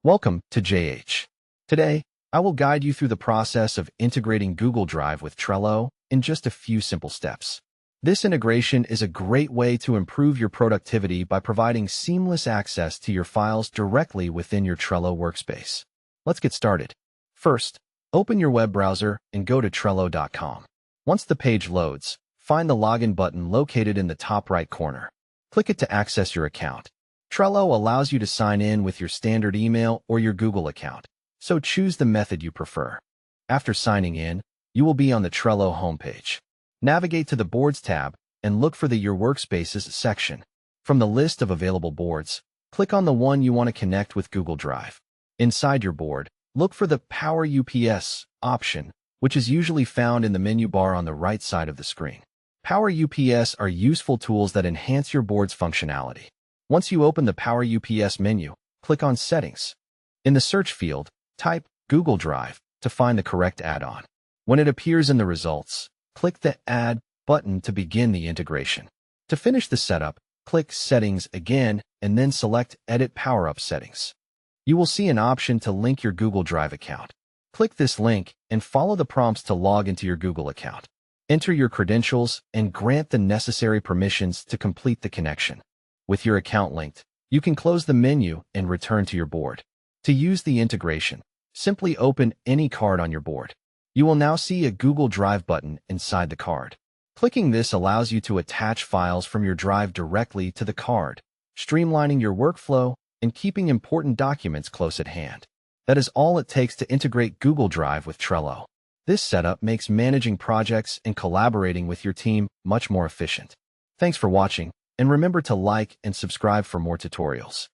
Welcome to JH. Today, I will guide you through the process of integrating Google Drive with Trello in just a few simple steps. This integration is a great way to improve your productivity by providing seamless access to your files directly within your Trello workspace. Let's get started. First, open your web browser and go to Trello.com. Once the page loads, find the login button located in the top right corner. Click it to access your account. Trello allows you to sign in with your standard email or your Google account, so choose the method you prefer. After signing in, you will be on the Trello homepage. Navigate to the Boards tab and look for the Your Workspaces section. From the list of available boards, click on the one you want to connect with Google Drive. Inside your board, look for the Power UPS option, which is usually found in the menu bar on the right side of the screen. Power UPS are useful tools that enhance your board's functionality. Once you open the Power UPS menu, click on Settings. In the search field, type Google Drive to find the correct add-on. When it appears in the results, click the Add button to begin the integration. To finish the setup, click Settings again and then select Edit Power-Up Settings. You will see an option to link your Google Drive account. Click this link and follow the prompts to log into your Google account. Enter your credentials and grant the necessary permissions to complete the connection. With your account linked, you can close the menu and return to your board. To use the integration, simply open any card on your board. You will now see a Google Drive button inside the card. Clicking this allows you to attach files from your drive directly to the card, streamlining your workflow and keeping important documents close at hand. That is all it takes to integrate Google Drive with Trello. This setup makes managing projects and collaborating with your team much more efficient. Thanks for watching. And remember to like and subscribe for more tutorials.